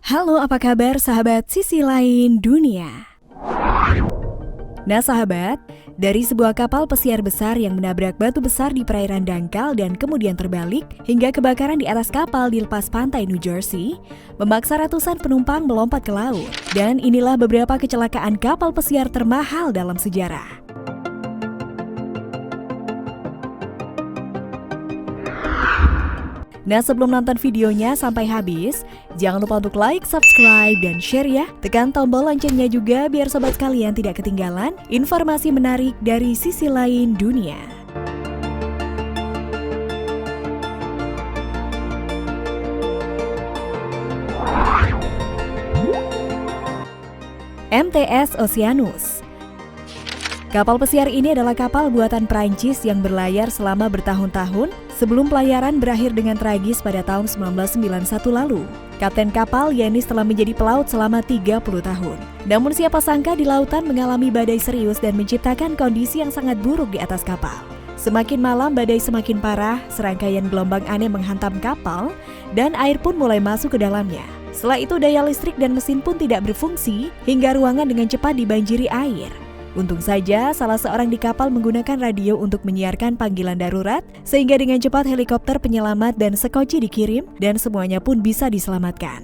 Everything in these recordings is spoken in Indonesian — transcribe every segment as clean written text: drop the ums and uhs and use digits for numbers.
Halo, apa kabar sahabat sisi lain dunia? Nah sahabat, dari sebuah kapal pesiar besar yang menabrak batu besar di perairan dangkal dan kemudian terbalik hingga kebakaran di atas kapal di lepas pantai New Jersey, memaksa ratusan penumpang melompat ke laut. Dan inilah beberapa kecelakaan kapal pesiar termahal dalam sejarah. Nah sebelum nonton videonya sampai habis, jangan lupa untuk like, subscribe, dan share ya. Tekan tombol loncengnya juga biar sobat kalian tidak ketinggalan informasi menarik dari sisi lain dunia. MTS Oceanus. Kapal pesiar ini adalah kapal buatan Prancis yang berlayar selama bertahun-tahun sebelum pelayaran berakhir dengan tragis pada tahun 1991 lalu. Kapten kapal Yanis telah menjadi pelaut selama 30 tahun. Namun siapa sangka di lautan mengalami badai serius dan menciptakan kondisi yang sangat buruk di atas kapal. Semakin malam badai semakin parah, serangkaian gelombang aneh menghantam kapal dan air pun mulai masuk ke dalamnya. Setelah itu daya listrik dan mesin pun tidak berfungsi hingga ruangan dengan cepat dibanjiri air. Untung saja salah seorang di kapal menggunakan radio untuk menyiarkan panggilan darurat sehingga dengan cepat helikopter penyelamat dan sekoci dikirim dan semuanya pun bisa diselamatkan.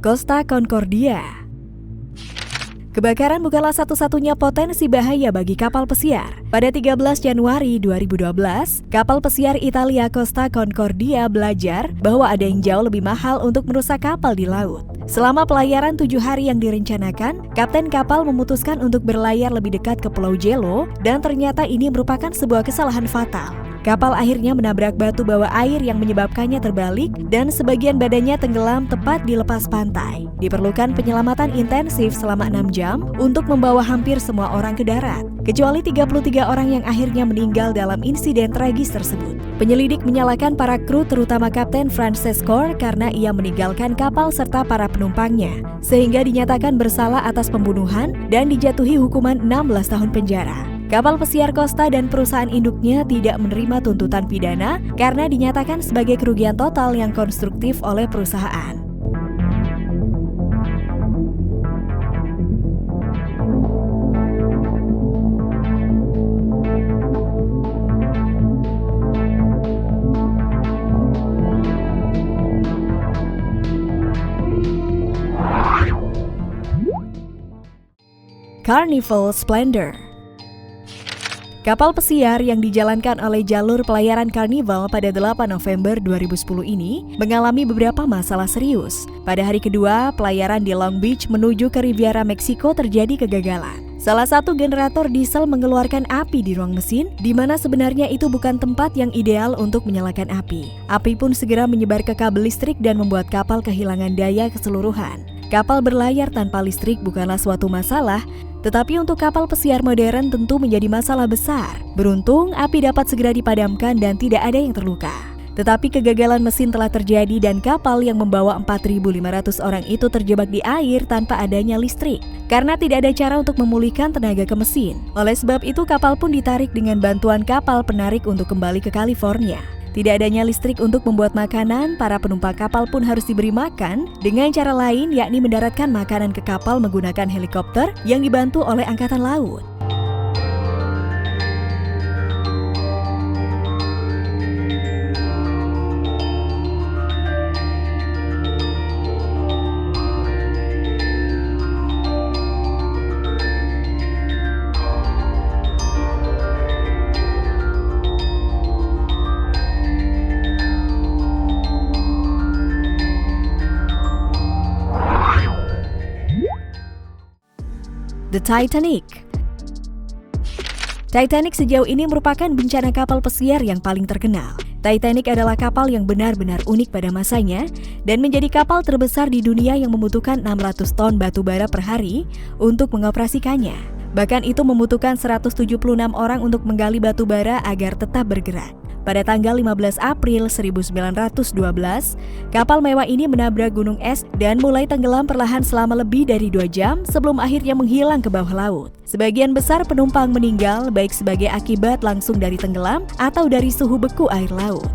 Costa Concordia. Kebakaran bukanlah satu-satunya potensi bahaya bagi kapal pesiar. Pada 13 Januari 2012, kapal pesiar Italia Costa Concordia belajar bahwa ada yang jauh lebih mahal untuk merusak kapal di laut. Selama pelayaran 7 hari yang direncanakan, kapten kapal memutuskan untuk berlayar lebih dekat ke Pulau Jelo dan ternyata ini merupakan sebuah kesalahan fatal. Kapal akhirnya menabrak batu bawah air yang menyebabkannya terbalik dan sebagian badannya tenggelam tepat di lepas pantai. Diperlukan penyelamatan intensif selama 6 jam untuk membawa hampir semua orang ke darat, kecuali 33 orang yang akhirnya meninggal dalam insiden tragis tersebut. Penyelidik menyalahkan para kru terutama Kapten Francesco karena ia meninggalkan kapal serta para penumpangnya, sehingga dinyatakan bersalah atas pembunuhan dan dijatuhi hukuman 16 tahun penjara. Kapal pesiar Costa dan perusahaan induknya tidak menerima tuntutan pidana karena dinyatakan sebagai kerugian total yang konstruktif oleh perusahaan. Carnival Splendor. Kapal pesiar yang dijalankan oleh jalur pelayaran Carnival pada 8 November 2010 ini mengalami beberapa masalah serius. Pada hari kedua, pelayaran di Long Beach menuju ke Riviera Meksiko terjadi kegagalan. Salah satu generator diesel mengeluarkan api di ruang mesin, di mana sebenarnya itu bukan tempat yang ideal untuk menyalakan api. Api pun segera menyebar ke kabel listrik dan membuat kapal kehilangan daya keseluruhan. Kapal berlayar tanpa listrik bukanlah suatu masalah, tetapi untuk kapal pesiar modern tentu menjadi masalah besar. Beruntung, api dapat segera dipadamkan dan tidak ada yang terluka. Tetapi kegagalan mesin telah terjadi dan kapal yang membawa 4.500 orang itu terjebak di air tanpa adanya listrik. Karena tidak ada cara untuk memulihkan tenaga ke mesin. Oleh sebab itu, kapal pun ditarik dengan bantuan kapal penarik untuk kembali ke California. Tidak adanya listrik untuk membuat makanan, para penumpang kapal pun harus diberi makan dengan cara lain, yakni mendaratkan makanan ke kapal menggunakan helikopter yang dibantu oleh Angkatan Laut. The Titanic. Titanic sejauh ini merupakan bencana kapal pesiar yang paling terkenal. Titanic adalah kapal yang benar-benar unik pada masanya dan menjadi kapal terbesar di dunia yang membutuhkan 600 ton batu bara per hari untuk mengoperasikannya. Bahkan itu membutuhkan 176 orang untuk menggali batu bara agar tetap bergerak. Pada tanggal 15 April 1912, kapal mewah ini menabrak gunung es dan mulai tenggelam perlahan selama lebih dari 2 jam sebelum akhirnya menghilang ke bawah laut. Sebagian besar penumpang meninggal baik sebagai akibat langsung dari tenggelam atau dari suhu beku air laut.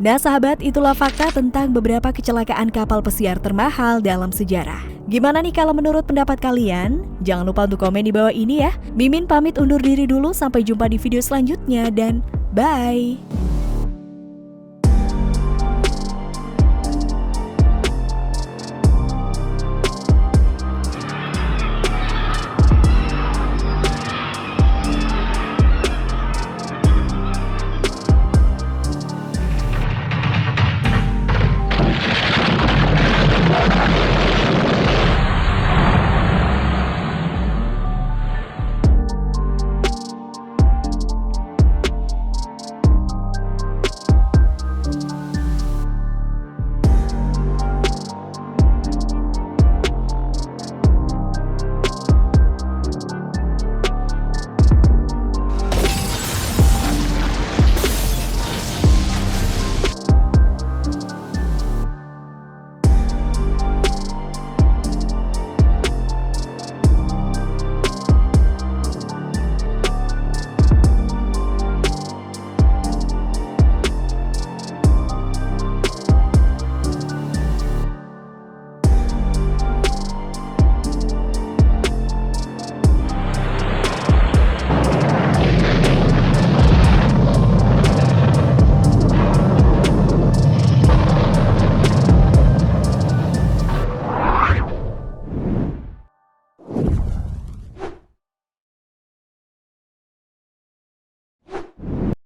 Nah sahabat, itulah fakta tentang beberapa kecelakaan kapal pesiar termahal dalam sejarah. Gimana nih kalau menurut pendapat kalian? Jangan lupa untuk komen di bawah ini ya. Mimin pamit undur diri dulu, sampai jumpa di video selanjutnya dan bye!